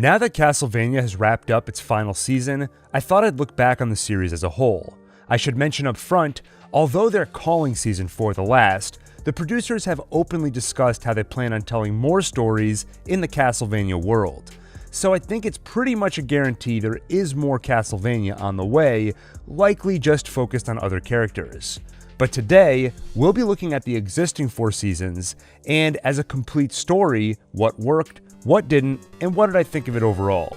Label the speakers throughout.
Speaker 1: Now that Castlevania has wrapped up its final season, I thought I'd look back on the series as a whole. I should mention up front, although they're calling Season 4 the last, the producers have openly discussed how they plan on telling more stories in the Castlevania world. So I think it's pretty much a guarantee there is more Castlevania on the way, likely just focused on other characters. But today, we'll be looking at the existing 4 seasons, and as a complete story, what worked, what didn't, and what did I think of it overall.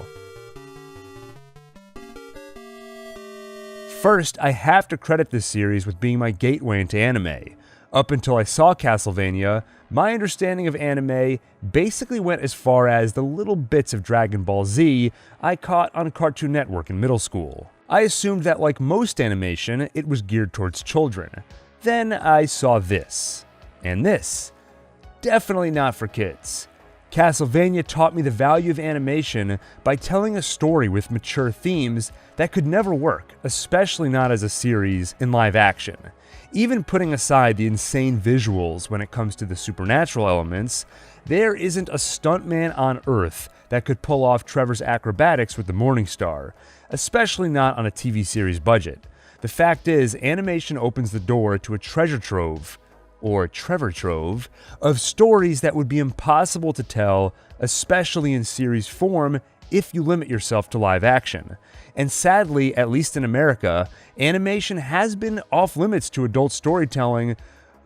Speaker 1: First, I have to credit this series with being my gateway into anime. Up until I saw Castlevania, my understanding of anime basically went as far as the little bits of Dragon Ball Z I caught on Cartoon Network in middle school. I assumed that like most animation, it was geared towards children. Then I saw this. And this. Definitely not for kids. Castlevania taught me the value of animation by telling a story with mature themes that could never work, especially not as a series in live action. Even putting aside the insane visuals when it comes to the supernatural elements, there isn't a stuntman on Earth that could pull off Trevor's acrobatics with the Morning Star, especially not on a TV series budget. The fact is, animation opens the door to a treasure trove, or Trevor Trove, of stories that would be impossible to tell, especially in series form, if you limit yourself to live action. And sadly, at least in America, animation has been off limits to adult storytelling,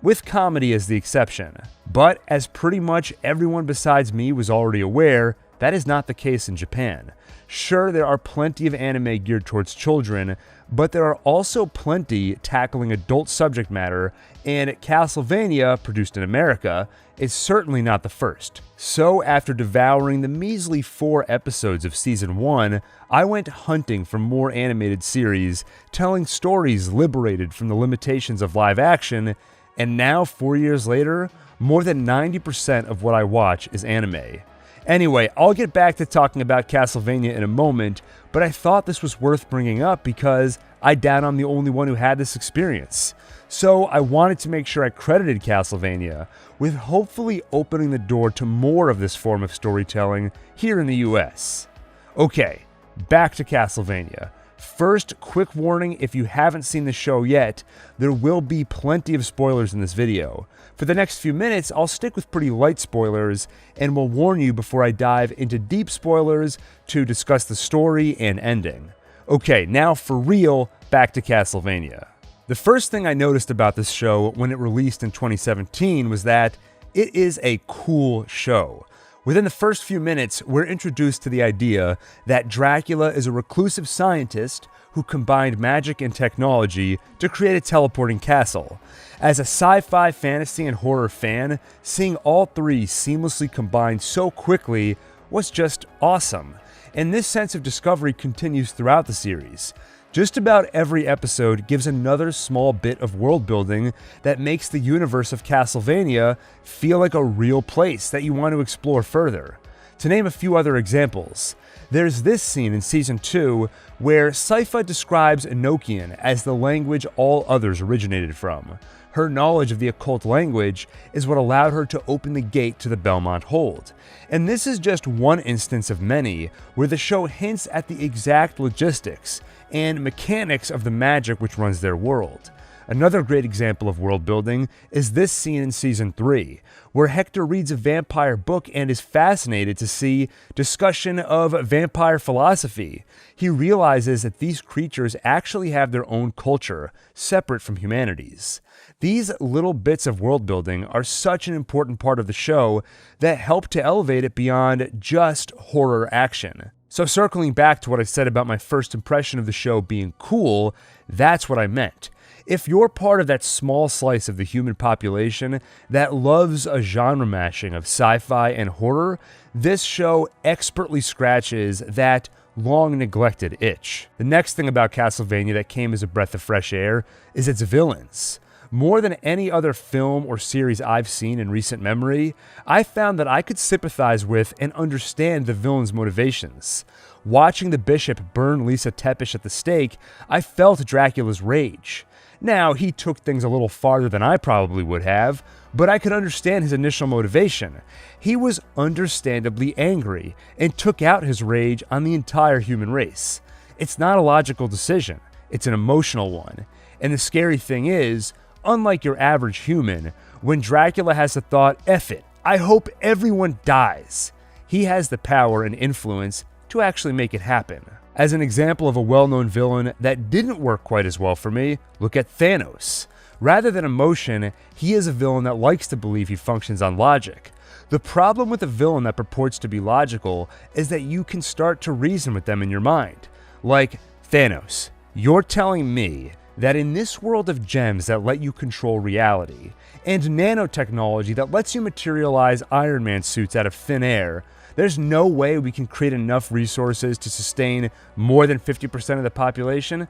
Speaker 1: with comedy as the exception. But as pretty much everyone besides me was already aware, that is not the case in Japan. Sure, there are plenty of anime geared towards children, but there are also plenty tackling adult subject matter, and Castlevania, produced in America, is certainly not the first. So after devouring the measly 4 episodes of Season 1, I went hunting for more animated series, telling stories liberated from the limitations of live action, and now 4 years later, more than 90% of what I watch is anime. Anyway, I'll get back to talking about Castlevania in a moment, but I thought this was worth bringing up because I doubt I'm the only one who had this experience. So I wanted to make sure I credited Castlevania with hopefully opening the door to more of this form of storytelling here in the US. Okay, back to Castlevania. First, quick warning, if you haven't seen the show yet, there will be plenty of spoilers in this video. For the next few minutes, I'll stick with pretty light spoilers, and will warn you before I dive into deep spoilers to discuss the story and ending. Okay, now for real, back to Castlevania. The first thing I noticed about this show when it released in 2017 was that it is a cool show. Within the first few minutes, we're introduced to the idea that Dracula is a reclusive scientist who combined magic and technology to create a teleporting castle. As a sci-fi, fantasy, and horror fan, seeing all 3 seamlessly combined so quickly was just awesome. And this sense of discovery continues throughout the series. Just about every episode gives another small bit of world building that makes the universe of Castlevania feel like a real place that you want to explore further. To name a few other examples, there's this scene in Season 2 where Sypha describes Enochian as the language all others originated from. Her knowledge of the occult language is what allowed her to open the gate to the Belmont Hold. And this is just one instance of many where the show hints at the exact logistics and mechanics of the magic which runs their world. Another great example of world building is this scene in Season 3, where Hector reads a vampire book and is fascinated to see discussion of vampire philosophy. He realizes that these creatures actually have their own culture, separate from humanity's. These little bits of world building are such an important part of the show that help to elevate it beyond just horror action. So circling back to what I said about my first impression of the show being cool, that's what I meant. If you're part of that small slice of the human population that loves a genre mashing of sci-fi and horror, this show expertly scratches that long-neglected itch. The next thing about Castlevania that came as a breath of fresh air is its villains. More than any other film or series I've seen in recent memory, I found that I could sympathize with and understand the villain's motivations. Watching the bishop burn Lisa Tepish at the stake, I felt Dracula's rage. Now, he took things a little farther than I probably would have, but I could understand his initial motivation. He was understandably angry and took out his rage on the entire human race. It's not a logical decision, it's an emotional one. And the scary thing is, unlike your average human, when Dracula has the thought, "F it, I hope everyone dies," he has the power and influence to actually make it happen. As an example of a well-known villain that didn't work quite as well for me, look at Thanos. Rather than emotion, he is a villain that likes to believe he functions on logic. The problem with a villain that purports to be logical is that you can start to reason with them in your mind. Like, Thanos, you're telling me that in this world of gems that let you control reality, and nanotechnology that lets you materialize Iron Man suits out of thin air, there's no way we can create enough resources to sustain more than 50% of the population?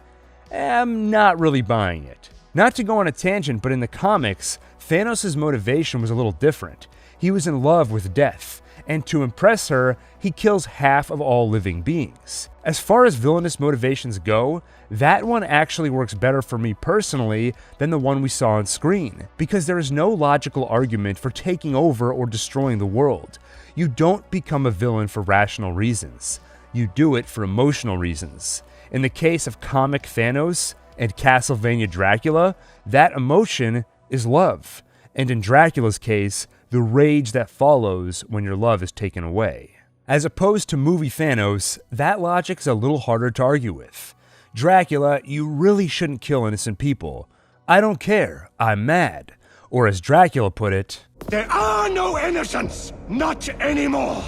Speaker 1: I'm not really buying it. Not to go on a tangent, but in the comics, Thanos' motivation was a little different. He was in love with death, and to impress her, he kills half of all living beings. As far as villainous motivations go, that one actually works better for me personally than the one we saw on screen, because there is no logical argument for taking over or destroying the world. You don't become a villain for rational reasons. You do it for emotional reasons. In the case of comic Thanos and Castlevania Dracula, that emotion is love. And in Dracula's case, the rage that follows when your love is taken away. As opposed to movie Thanos, that logic's a little harder to argue with. Dracula, you really shouldn't kill innocent people. I don't care, I'm mad. Or as Dracula put it,
Speaker 2: there are no innocents, not anymore.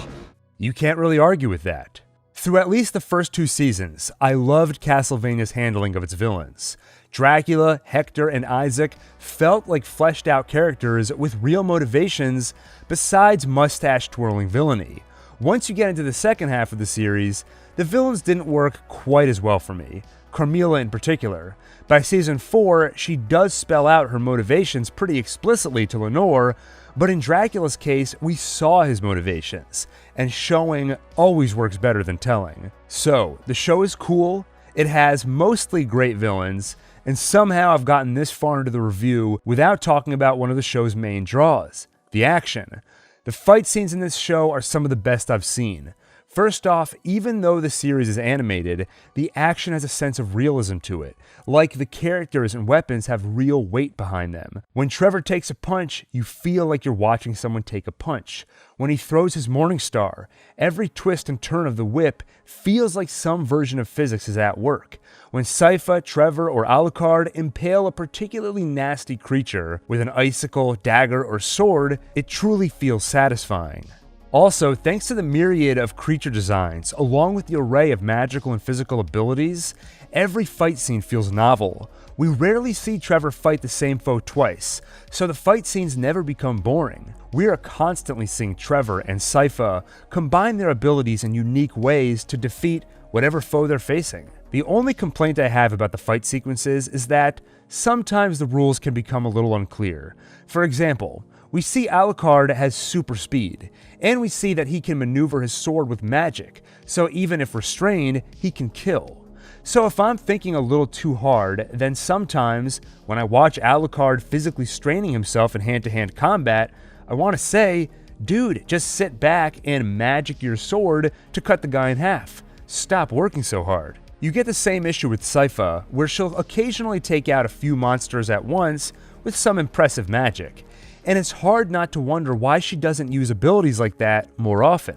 Speaker 1: You can't really argue with that. Through at least the first 2 seasons, I loved Castlevania's handling of its villains. Dracula, Hector, and Isaac felt like fleshed out characters with real motivations besides mustache-twirling villainy. Once you get into the second half of the series, the villains didn't work quite as well for me, Carmilla in particular. By season 4, she does spell out her motivations pretty explicitly to Lenore, but in Dracula's case, we saw his motivations, and showing always works better than telling. So, the show is cool, it has mostly great villains, and somehow I've gotten this far into the review without talking about one of the show's main draws, the action. The fight scenes in this show are some of the best I've seen. First off, even though the series is animated, the action has a sense of realism to it, like the characters and weapons have real weight behind them. When Trevor takes a punch, you feel like you're watching someone take a punch. When he throws his Morning Star, every twist and turn of the whip feels like some version of physics is at work. When Sypha, Trevor, or Alucard impale a particularly nasty creature with an icicle, dagger, or sword, it truly feels satisfying. Also, thanks to the myriad of creature designs, along with the array of magical and physical abilities, every fight scene feels novel. We rarely see Trevor fight the same foe twice, so the fight scenes never become boring. We are constantly seeing Trevor and Sypha combine their abilities in unique ways to defeat whatever foe they're facing. The only complaint I have about the fight sequences is that sometimes the rules can become a little unclear. For example, we see Alucard has super speed, and we see that he can maneuver his sword with magic, so even if restrained, he can kill. So if I'm thinking a little too hard, then sometimes, when I watch Alucard physically straining himself in hand-to-hand combat, I want to say, dude, just sit back and magic your sword to cut the guy in half. Stop working so hard. You get the same issue with Sypha, where she'll occasionally take out a few monsters at once with some impressive magic. And it's hard not to wonder why she doesn't use abilities like that more often.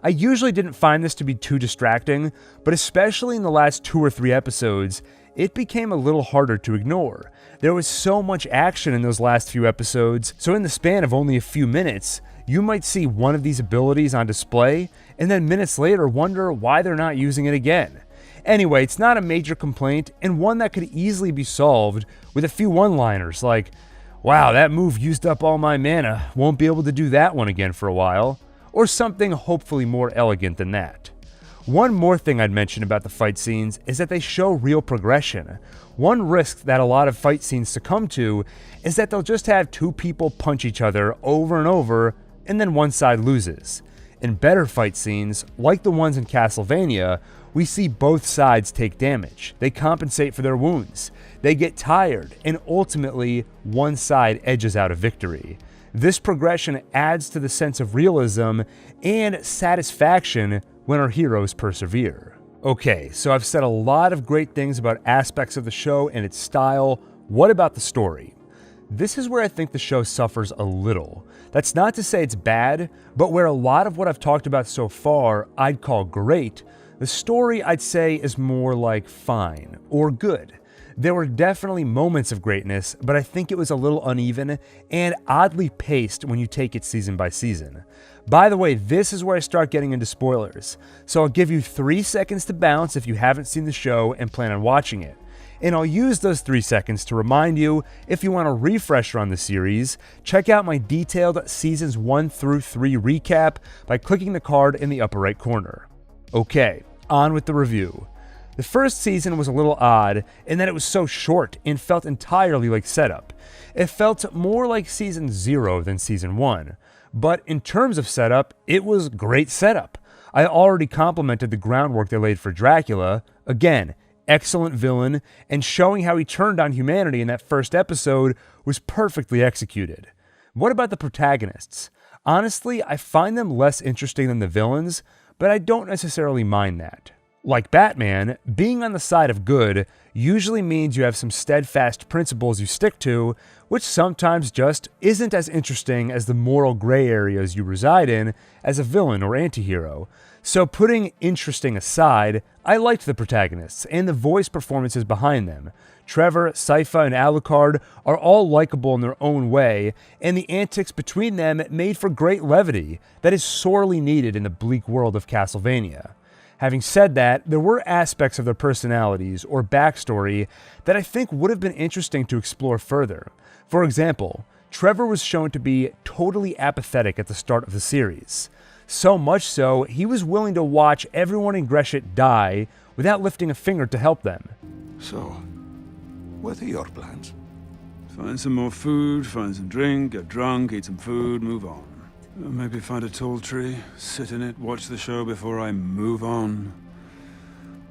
Speaker 1: I usually didn't find this to be too distracting, but especially in the last 2 or 3 episodes, it became a little harder to ignore. There was so much action in those last few episodes, so in the span of only a few minutes, you might see one of these abilities on display, and then minutes later wonder why they're not using it again. Anyway, it's not a major complaint, and one that could easily be solved with a few one-liners like, "Wow, that move used up all my mana, won't be able to do that one again for a while," or something hopefully more elegant than that. One more thing I'd mention about the fight scenes is that they show real progression. One risk that a lot of fight scenes succumb to is that they'll just have 2 people punch each other over and over, and then one side loses. In better fight scenes, like the ones in Castlevania, we see both sides take damage. They compensate for their wounds. They get tired, and ultimately, one side edges out a victory. This progression adds to the sense of realism and satisfaction when our heroes persevere. Okay, so I've said a lot of great things about aspects of the show and its style. What about the story? This is where I think the show suffers a little. That's not to say it's bad, but where a lot of what I've talked about so far I'd call great, the story I'd say is more like fine or good. There were definitely moments of greatness, but I think it was a little uneven and oddly paced when you take it season by season. By the way, this is where I start getting into spoilers, so I'll give you 3 seconds to bounce if you haven't seen the show and plan on watching it. And I'll use those 3 seconds to remind you, if you want a refresher on the series, check out my detailed seasons 1 through 3 recap by clicking the card in the upper right corner. Okay, on with the review. The first season was a little odd in that it was so short and felt entirely like setup. It felt more like season 0 than season 1. But in terms of setup, it was great setup. I already complimented the groundwork they laid for Dracula. Again, excellent villain, and showing how he turned on humanity in that first episode was perfectly executed. What about the protagonists? Honestly, I find them less interesting than the villains, but I don't necessarily mind that. Like Batman, being on the side of good usually means you have some steadfast principles you stick to, which sometimes just isn't as interesting as the moral gray areas you reside in as a villain or antihero. So putting interesting aside, I liked the protagonists and the voice performances behind them. Trevor, Sypha, and Alucard are all likable in their own way, and the antics between them made for great levity that is sorely needed in the bleak world of Castlevania. Having said that, there were aspects of their personalities or backstory that I think would have been interesting to explore further. For example, Trevor was shown to be totally apathetic at the start of the series. So much so, he was willing to watch everyone in Gresham die without lifting a finger to help them.
Speaker 2: So, what are your plans?
Speaker 3: Find some more food, find some drink, get drunk, eat some food, move on. Maybe find a tall tree, sit in it, watch the show before I move on.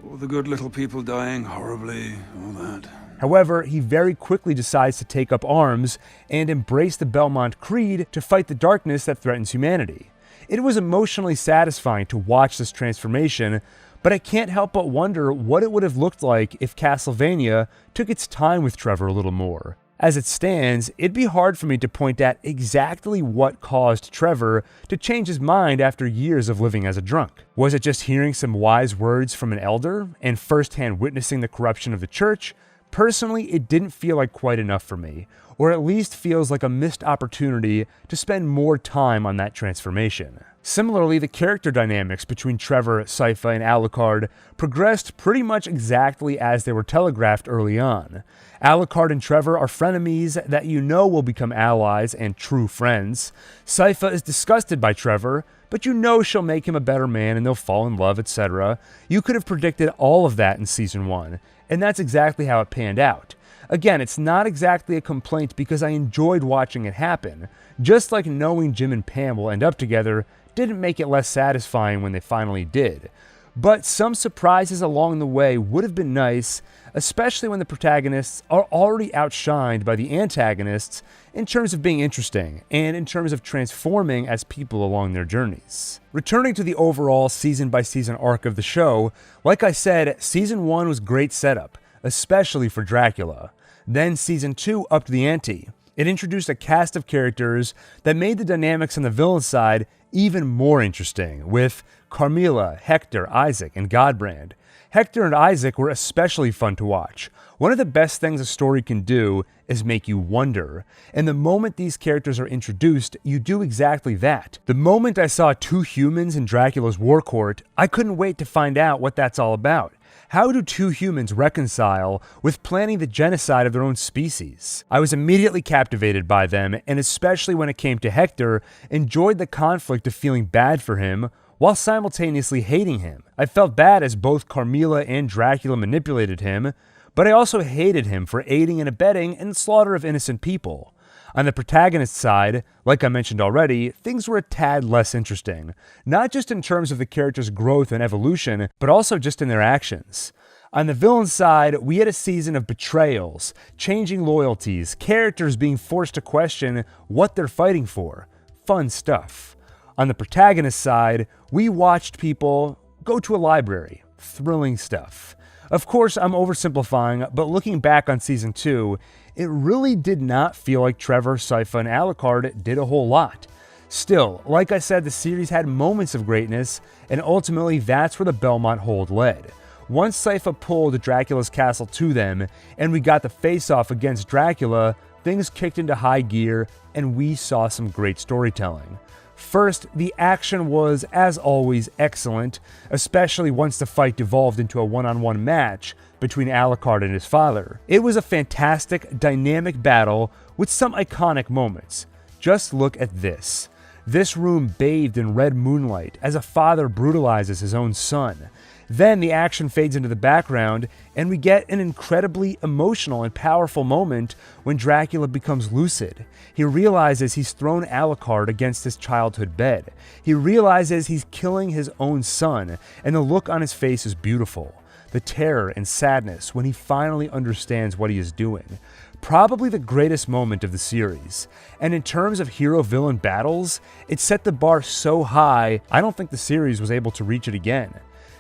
Speaker 3: All the good little people dying horribly, all that.
Speaker 1: However, he very quickly decides to take up arms and embrace the Belmont Creed to fight the darkness that threatens humanity. It was emotionally satisfying to watch this transformation, but I can't help but wonder what it would have looked like if Castlevania took its time with Trevor a little more. As it stands, it'd be hard for me to point at exactly what caused Trevor to change his mind after years of living as a drunk. Was it just hearing some wise words from an elder and firsthand witnessing the corruption of the church? Personally, it didn't feel like quite enough for me, or at least feels like a missed opportunity to spend more time on that transformation. Similarly, the character dynamics between Trevor, Sypha, and Alucard progressed pretty much exactly as they were telegraphed early on. Alucard and Trevor are frenemies that you know will become allies and true friends. Sypha is disgusted by Trevor, but you know she'll make him a better man and they'll fall in love, etc. You could have predicted all of that in Season 1, and that's exactly how it panned out. Again, it's not exactly a complaint because I enjoyed watching it happen. Just like knowing Jim and Pam will end up together didn't make it less satisfying when they finally did. But some surprises along the way would have been nice, especially when the protagonists are already outshined by the antagonists in terms of being interesting and in terms of transforming as people along their journeys. Returning to the overall season-by-season arc of the show, like I said, Season 1 was great setup, especially for Dracula. Then Season 2 upped the ante. It introduced a cast of characters that made the dynamics on the villain side even more interesting, with Carmilla, Hector, Isaac, and Godbrand. Hector and Isaac were especially fun to watch. One of the best things a story can do is make you wonder, and the moment these characters are introduced, you do exactly that. The moment I saw two humans in Dracula's war court, I couldn't wait to find out what that's all about. How do two humans reconcile with planning the genocide of their own species? I was immediately captivated by them, and especially when it came to Hector, enjoyed the conflict of feeling bad for him while simultaneously hating him. I felt bad as both Carmilla and Dracula manipulated him, but I also hated him for aiding and abetting in the slaughter of innocent people. On the protagonist side, like I mentioned already, things were a tad less interesting, not just in terms of the characters' growth and evolution, but also just in their actions. On the villain side, we had a season of betrayals, changing loyalties, characters being forced to question what they're fighting for. Fun stuff. On the protagonist side, we watched people go to a library. Thrilling stuff. Of course, I'm oversimplifying, but looking back on Season 2, it really did not feel like Trevor, Sypha, and Alucard did a whole lot. Still, like I said, the series had moments of greatness, and ultimately that's where the Belmont hold led. Once Sypha pulled Dracula's castle to them, and we got the face-off against Dracula, things kicked into high gear, and we saw some great storytelling. First, the action was, as always, excellent, especially once the fight devolved into a one-on-one match between Alucard and his father. It was a fantastic, dynamic battle with some iconic moments. Just look at this. This room bathed in red moonlight as a father brutalizes his own son. Then the action fades into the background, and we get an incredibly emotional and powerful moment when Dracula becomes lucid. He realizes he's thrown Alucard against his childhood bed. He realizes he's killing his own son, and the look on his face is beautiful. The terror and sadness when he finally understands what he is doing. Probably the greatest moment of the series. And in terms of hero-villain battles, it set the bar so high, I don't think the series was able to reach it again.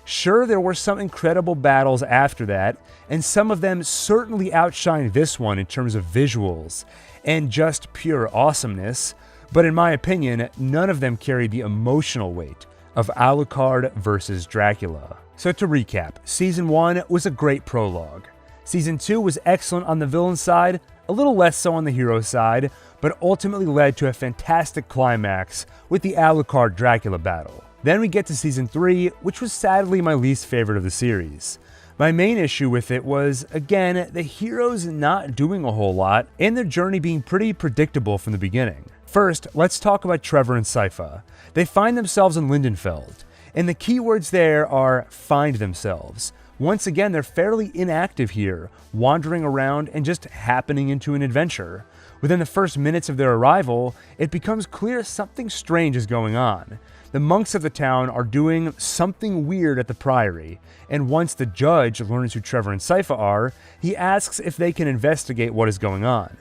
Speaker 1: Sure, there were some incredible battles after that, and some of them certainly outshined this one in terms of visuals and just pure awesomeness, but in my opinion, none of them carried the emotional weight of Alucard versus Dracula. So to recap, Season 1 was a great prologue. Season 2 was excellent on the villain side, a little less so on the hero side, but ultimately led to a fantastic climax with the Alucard-Dracula battle. Then we get to Season 3, which was sadly my least favorite of the series. My main issue with it was, again, the heroes not doing a whole lot, and their journey being pretty predictable from the beginning. First, let's talk about Trevor and Sypha. They find themselves in Lindenfeld, and the keywords there are find themselves. Once again, they're fairly inactive here, wandering around and just happening into an adventure. Within the first minutes of their arrival, it becomes clear something strange is going on. The monks of the town are doing something weird at the priory, and once the judge learns who Trevor and Sypha are, he asks if they can investigate what is going on.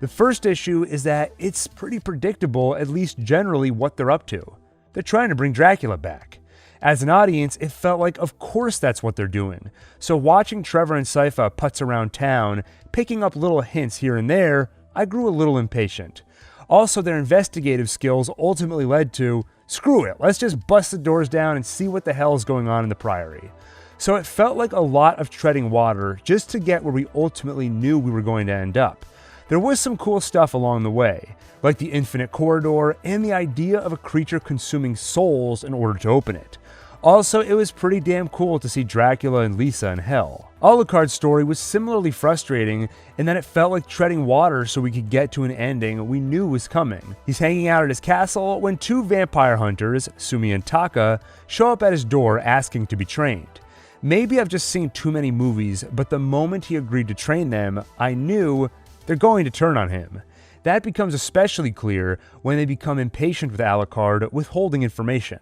Speaker 1: The first issue is that it's pretty predictable, at least generally, what they're up to. They're trying to bring Dracula back. As an audience, it felt like of course that's what they're doing. So watching Trevor and Sypha putz around town, picking up little hints here and there, I grew a little impatient. Also, their investigative skills ultimately led to, screw it, let's just bust the doors down and see what the hell is going on in the priory. So it felt like a lot of treading water just to get where we ultimately knew we were going to end up. There was some cool stuff along the way, like the infinite corridor and the idea of a creature consuming souls in order to open it. Also, it was pretty damn cool to see Dracula and Lisa in hell. Alucard's story was similarly frustrating in that it felt like treading water so we could get to an ending we knew was coming. He's hanging out at his castle when two vampire hunters, Sumi and Taka, show up at his door asking to be trained. Maybe I've just seen too many movies, but the moment he agreed to train them, I knew they're going to turn on him. That becomes especially clear when they become impatient with Alucard, withholding information.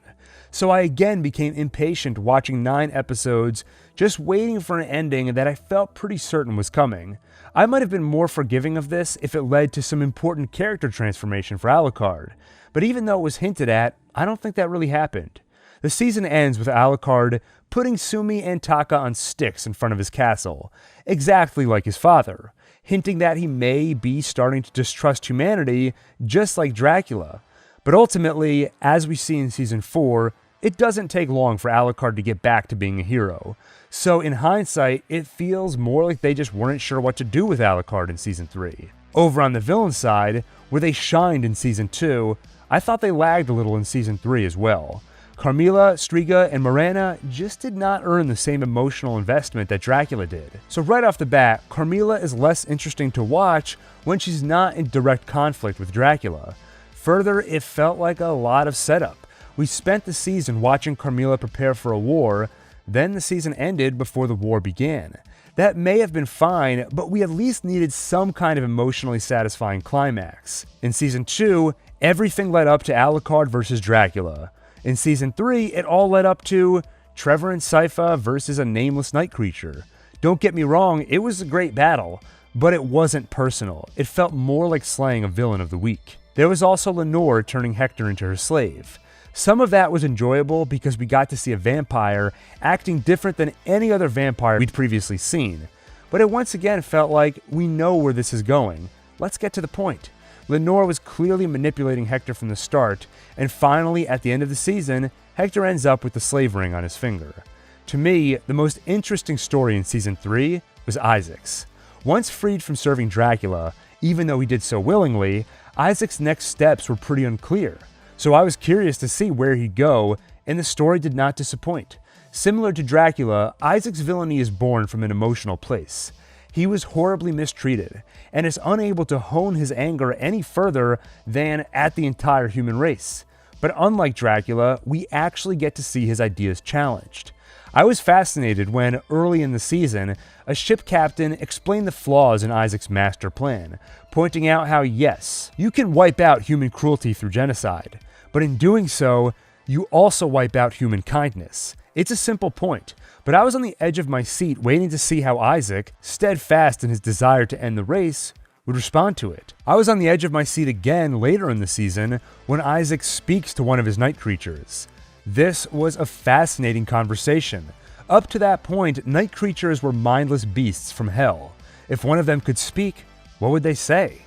Speaker 1: So I again became impatient watching 9 episodes, just waiting for an ending that I felt pretty certain was coming. I might have been more forgiving of this if it led to some important character transformation for Alucard, but even though it was hinted at, I don't think that really happened. The season ends with Alucard putting Sumi and Taka on sticks in front of his castle, exactly like his father, hinting that he may be starting to distrust humanity just like Dracula. But ultimately, as we see in Season 4, it doesn't take long for Alucard to get back to being a hero. So in hindsight, it feels more like they just weren't sure what to do with Alucard in Season 3. Over on the villain side, where they shined in Season 2, I thought they lagged a little in Season 3 as well. Carmilla, Striga, and Morena just did not earn the same emotional investment that Dracula did. So right off the bat, Carmilla is less interesting to watch when she's not in direct conflict with Dracula. Further, it felt like a lot of setup. We spent the season watching Carmilla prepare for a war, Then the season ended before the war began. That may have been fine, but we at least needed some kind of emotionally satisfying climax. In Season 2, everything led up to Alucard versus Dracula. In Season 3, it all led up to Trevor and Sypha versus a nameless night creature. Don't get me wrong, it was a great battle, but it wasn't personal. It felt more like slaying a villain of the week. There was also Lenore turning Hector into her slave. Some of that was enjoyable because we got to see a vampire acting different than any other vampire we'd previously seen. But it once again felt like, we know where this is going. Let's get to the point. Lenore was clearly manipulating Hector from the start, and finally, at the end of the season, Hector ends up with the slave ring on his finger. To me, the most interesting story in Season 3 was Isaac's. Once freed from serving Dracula, even though he did so willingly, Isaac's next steps were pretty unclear. So I was curious to see where he'd go, and the story did not disappoint. Similar to Dracula, Isaac's villainy is born from an emotional place. He was horribly mistreated, and is unable to hone his anger any further than at the entire human race. But unlike Dracula, we actually get to see his ideas challenged. I was fascinated when, early in the season, a ship captain explained the flaws in Isaac's master plan, pointing out how, yes, you can wipe out human cruelty through genocide, but in doing so, you also wipe out human kindness. It's a simple point, but I was on the edge of my seat waiting to see how Isaac, steadfast in his desire to end the race, would respond to it. I was on the edge of my seat again later in the season when Isaac speaks to one of his night creatures. This was a fascinating conversation. Up to that point, night creatures were mindless beasts from hell. If one of them could speak, what would they say?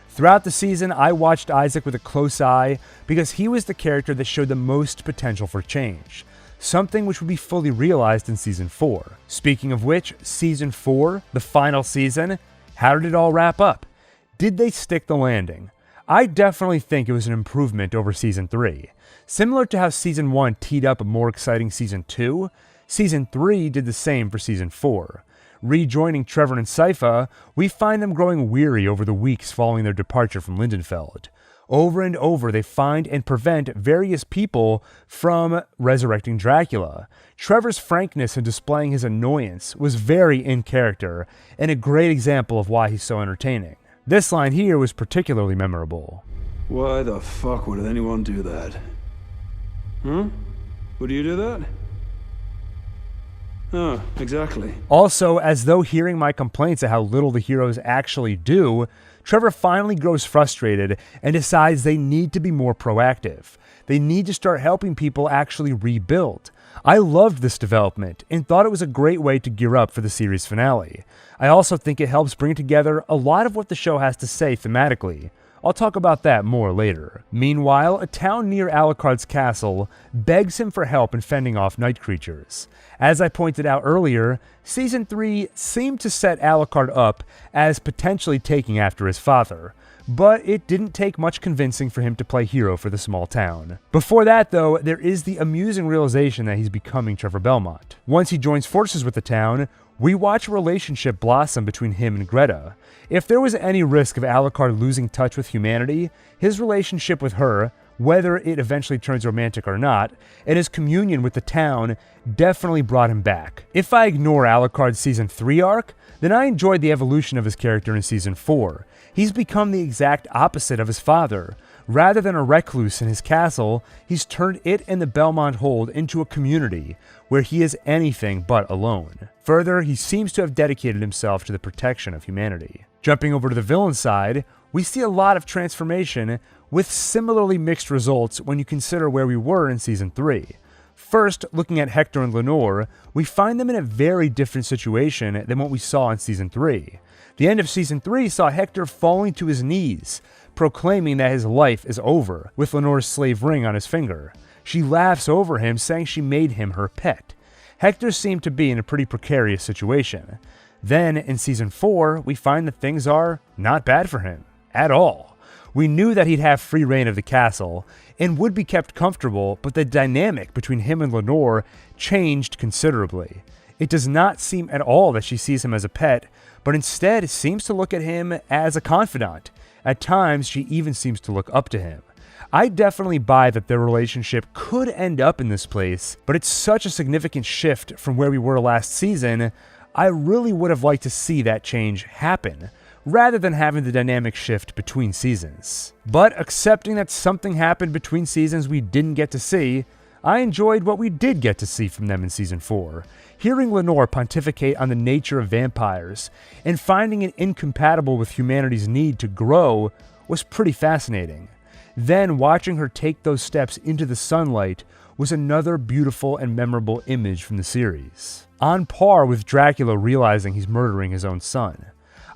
Speaker 1: Throughout the season, I watched Isaac with a close eye because he was the character that showed the most potential for change, something which would be fully realized in Season 4. Speaking of which, Season 4, the final season, how did it all wrap up? Did they stick the landing? I definitely think it was an improvement over Season 3. Similar to how Season 1 teed up a more exciting Season 2, Season 3 did the same for Season 4. Rejoining Trevor and Sypha, we find them growing weary over the weeks following their departure from Lindenfeld. Over and over, they find and prevent various people from resurrecting Dracula. Trevor's frankness in displaying his annoyance was very in character, and a great example of why he's so entertaining. This line here was particularly memorable.
Speaker 3: Why the fuck would anyone do that? Huh? Would you do that? Oh, exactly.
Speaker 1: Also, as though hearing my complaints at how little the heroes actually do, Trevor finally grows frustrated and decides they need to be more proactive. They need to start helping people actually rebuild. I loved this development and thought it was a great way to gear up for the series finale. I also think it helps bring together a lot of what the show has to say thematically. I'll talk about that more later. Meanwhile, a town near Alucard's castle begs him for help in fending off night creatures. As I pointed out earlier, Season 3 seemed to set Alucard up as potentially taking after his father, but it didn't take much convincing for him to play hero for the small town. Before that though, there is the amusing realization that he's becoming Trevor Belmont. Once he joins forces with the town, we watch a relationship blossom between him and Greta. If there was any risk of Alucard losing touch with humanity, his relationship with her, whether it eventually turns romantic or not, and his communion with the town definitely brought him back. If I ignore Alucard's Season 3 arc, then I enjoyed the evolution of his character in Season 4. He's become the exact opposite of his father. Rather than a recluse in his castle, he's turned it and the Belmont Hold into a community where he is anything but alone. Further, he seems to have dedicated himself to the protection of humanity. Jumping over to the villain side, we see a lot of transformation with similarly mixed results when you consider where we were in Season 3. First, looking at Hector and Lenore, we find them in a very different situation than what we saw in Season 3. The end of Season 3 saw Hector falling to his knees, proclaiming that his life is over, with Lenore's slave ring on his finger. She laughs over him, saying she made him her pet. Hector seemed to be in a pretty precarious situation. Then, in Season 4, we find that things are not bad for him, at all. We knew that he'd have free reign of the castle, and would be kept comfortable, but the dynamic between him and Lenore changed considerably. It does not seem at all that she sees him as a pet, but instead seems to look at him as a confidant. At times, she even seems to look up to him. I definitely buy that their relationship could end up in this place, but it's such a significant shift from where we were last season, I really would have liked to see that change happen, rather than having the dynamic shift between seasons. But accepting that something happened between seasons we didn't get to see, I enjoyed what we did get to see from them in Season 4. Hearing Lenore pontificate on the nature of vampires, and finding it incompatible with humanity's need to grow, was pretty fascinating. Then watching her take those steps into the sunlight was another beautiful and memorable image from the series, on par with Dracula realizing he's murdering his own son.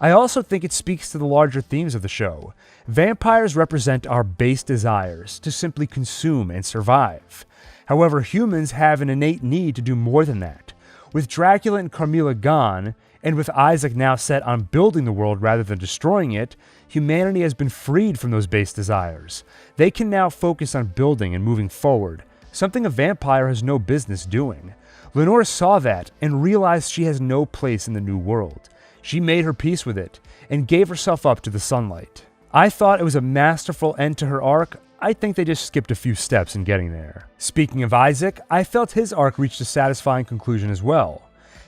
Speaker 1: I also think it speaks to the larger themes of the show. Vampires represent our base desires to simply consume and survive. However, humans have an innate need to do more than that. With Dracula and Carmilla gone, and with Isaac now set on building the world rather than destroying it, humanity has been freed from those base desires. They can now focus on building and moving forward, something a vampire has no business doing. Lenore saw that and realized she has no place in the new world. She made her peace with it, and gave herself up to the sunlight. I thought it was a masterful end to her arc. I think they just skipped a few steps in getting there. Speaking of Isaac, I felt his arc reached a satisfying conclusion as well.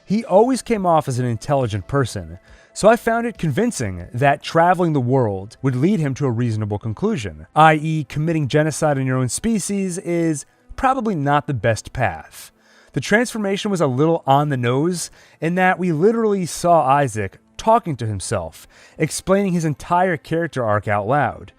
Speaker 1: He always came off as an intelligent person, so I found it convincing that traveling the world would lead him to a reasonable conclusion, i.e. committing genocide on your own species is probably not the best path. The transformation was a little on the nose in that we literally saw Isaac talking to himself, explaining his entire character arc out loud.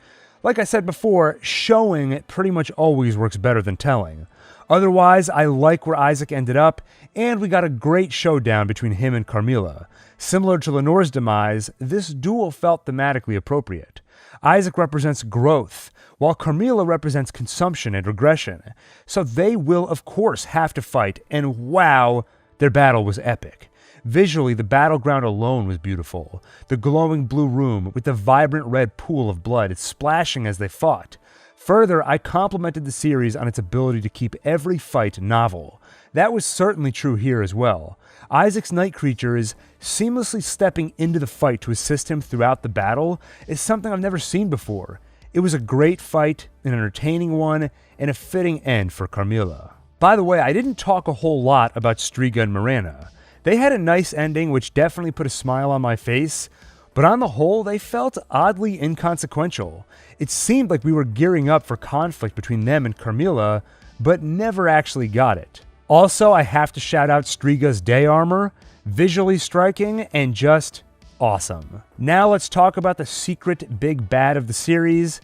Speaker 1: Like I said before, showing pretty much always works better than telling. Otherwise, I like where Isaac ended up, and we got a great showdown between him and Carmilla. Similar to Lenore's demise, this duel felt thematically appropriate. Isaac represents growth, while Carmilla represents consumption and regression. So they will, of course, have to fight, and wow, their battle was epic. Visually, the battleground alone was beautiful. The glowing blue room with the vibrant red pool of blood splashing as they fought. Further, I complimented the series on its ability to keep every fight novel. That was certainly true here as well. Isaac's night creatures seamlessly stepping into the fight to assist him throughout the battle is something I've never seen before. It was a great fight, an entertaining one, and a fitting end for Carmilla. By the way, I didn't talk a whole lot about Striga and Miranda. They had a nice ending which definitely put a smile on my face, but on the whole, they felt oddly inconsequential. It seemed like we were gearing up for conflict between them and Carmilla, but never actually got it. Also, I have to shout out Striga's day armor, visually striking and just awesome. Now let's talk about the secret big bad of the series,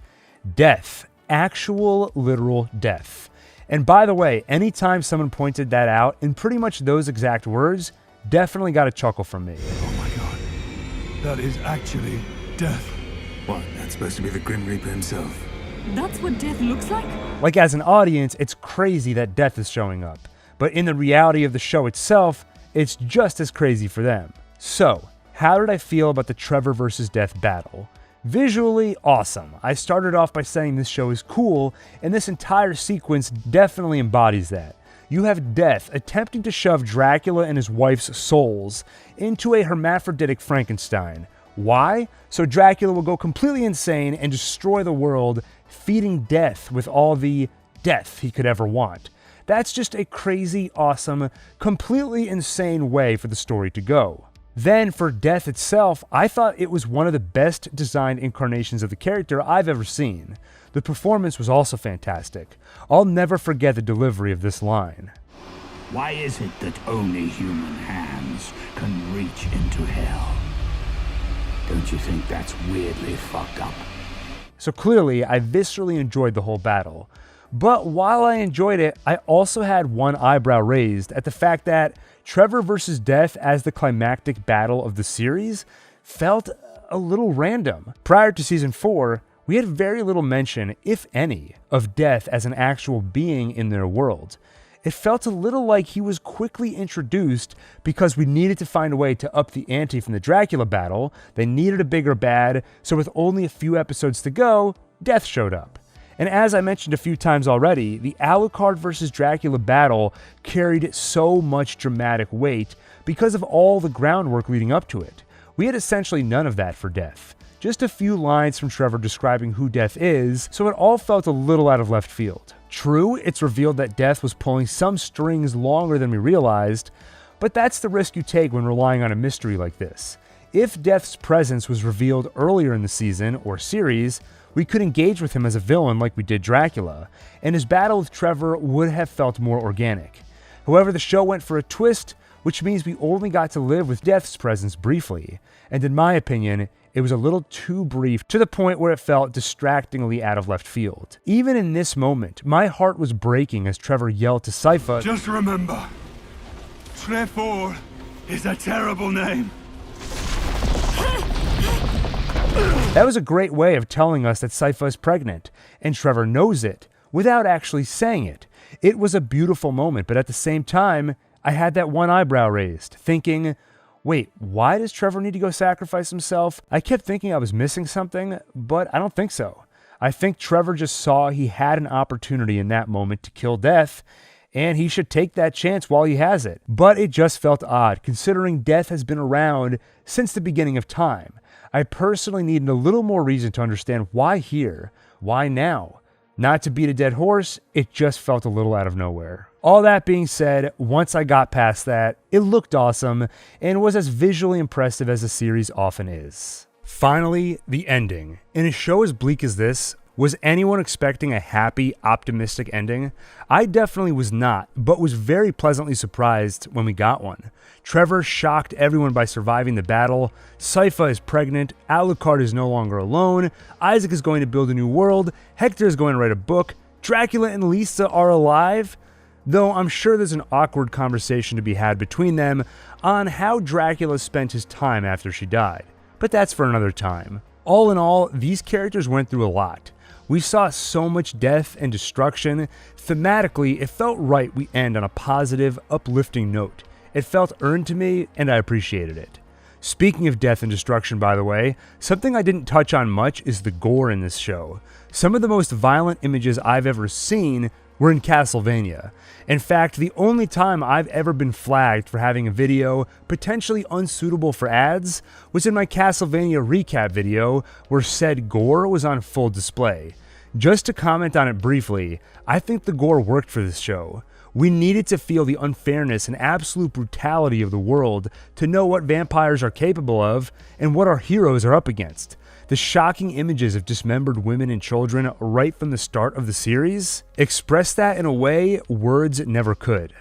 Speaker 1: death. Actual literal death. And by the way, anytime someone pointed that out in pretty much those exact words, definitely got a chuckle from me.
Speaker 2: Oh my god. That is actually death.
Speaker 4: What, that's supposed to be the Grim Reaper himself?
Speaker 5: That's what death looks like?
Speaker 1: Like, as an audience, it's crazy that death is showing up. But in the reality of the show itself, it's just as crazy for them. So, how did I feel about the Trevor versus Death battle? Visually, awesome. I started off by saying this show is cool, and this entire sequence definitely embodies that. You have Death attempting to shove Dracula and his wife's souls into a hermaphroditic Frankenstein. Why? So Dracula will go completely insane and destroy the world, feeding Death with all the death he could ever want. That's just a crazy, awesome, completely insane way for the story to go. Then for Death itself, I thought it was one of the best designed incarnations of the character I've ever seen. The performance was also fantastic. I'll never forget the delivery of this line.
Speaker 6: Why is it that only human hands can reach into hell? Don't you think that's weirdly fucked up?
Speaker 1: So clearly, I viscerally enjoyed the whole battle. But while I enjoyed it, I also had one eyebrow raised at the fact that Trevor versus Death as the climactic battle of the series felt a little random. Prior to Season 4, we had very little mention, if any, of Death as an actual being in their world. It felt a little like he was quickly introduced because we needed to find a way to up the ante from the Dracula battle. They needed a bigger bad, so with only a few episodes to go, Death showed up. And as I mentioned a few times already, the Alucard versus Dracula battle carried so much dramatic weight because of all the groundwork leading up to it. We had essentially none of that for Death. Just a few lines from Trevor describing who Death is, so it all felt a little out of left field. True, it's revealed that Death was pulling some strings longer than we realized, but that's the risk you take when relying on a mystery like this. If Death's presence was revealed earlier in the season or series, we could engage with him as a villain like we did Dracula, and his battle with Trevor would have felt more organic. However, the show went for a twist, which means we only got to live with Death's presence briefly, and in my opinion, it was a little too brief to the point where it felt distractingly out of left field. Even in this moment, my heart was breaking as Trevor yelled to Sypha,
Speaker 2: Just remember, Trevor is a terrible name.
Speaker 1: That was a great way of telling us that Sypha is pregnant, and Trevor knows it, without actually saying it. It was a beautiful moment, but at the same time, I had that one eyebrow raised, thinking, wait, why does Trevor need to go sacrifice himself? I kept thinking I was missing something, but I don't think so. I think Trevor just saw he had an opportunity in that moment to kill Death, and he should take that chance while he has it. But it just felt odd, considering Death has been around since the beginning of time. I personally needed a little more reason to understand why here, why now. Not to beat a dead horse, it just felt a little out of nowhere. All that being said, once I got past that, it looked awesome and was as visually impressive as the series often is. Finally, the ending. In a show as bleak as this, was anyone expecting a happy, optimistic ending? I definitely was not, but was very pleasantly surprised when we got one. Trevor shocked everyone by surviving the battle, Sypha is pregnant, Alucard is no longer alone, Isaac is going to build a new world, Hector is going to write a book, Dracula and Lisa are alive, though I'm sure there's an awkward conversation to be had between them on how Dracula spent his time after she died. But that's for another time. All in all, these characters went through a lot. We saw so much death and destruction. Thematically, it felt right we end on a positive, uplifting note. It felt earned to me, and I appreciated it. Speaking of death and destruction, by the way, something I didn't touch on much is the gore in this show. Some of the most violent images I've ever seen were in Castlevania. In fact, the only time I've ever been flagged for having a video potentially unsuitable for ads was in my Castlevania recap video where said gore was on full display. Just to comment on it briefly, I think the gore worked for this show. We needed to feel the unfairness and absolute brutality of the world to know what vampires are capable of and what our heroes are up against. The shocking images of dismembered women and children right from the start of the series express that in a way words never could.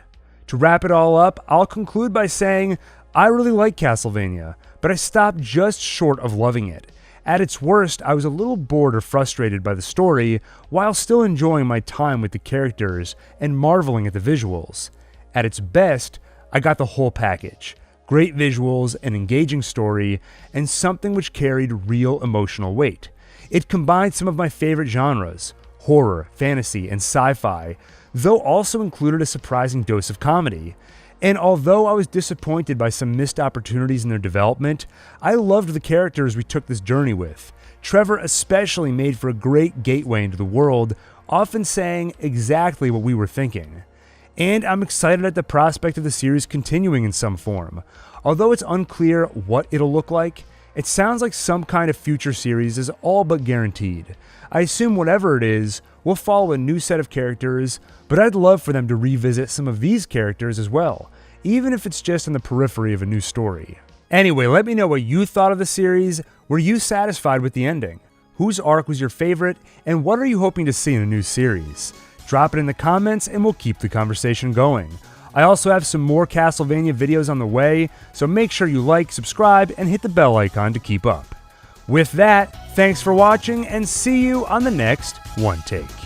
Speaker 1: To wrap it all up, I'll conclude by saying I really like Castlevania, but I stopped just short of loving it. At its worst, I was a little bored or frustrated by the story, while still enjoying my time with the characters and marveling at the visuals. At its best, I got the whole package. Great visuals, an engaging story, and something which carried real emotional weight. It combined some of my favorite genres, horror, fantasy, and sci-fi, though also included a surprising dose of comedy. And although I was disappointed by some missed opportunities in their development, I loved the characters we took this journey with. Trevor especially made for a great gateway into the world, often saying exactly what we were thinking. And I'm excited at the prospect of the series continuing in some form. Although it's unclear what it'll look like, it sounds like some kind of future series is all but guaranteed. I assume whatever it is, we'll follow a new set of characters, but I'd love for them to revisit some of these characters as well, even if it's just on the periphery of a new story. Anyway, let me know what you thought of the series. Were you satisfied with the ending? Whose arc was your favorite, and what are you hoping to see in a new series? Drop it in the comments and we'll keep the conversation going. I also have some more Castlevania videos on the way, so make sure you like, subscribe, and hit the bell icon to keep up. With that, thanks for watching and see you on the next One Take.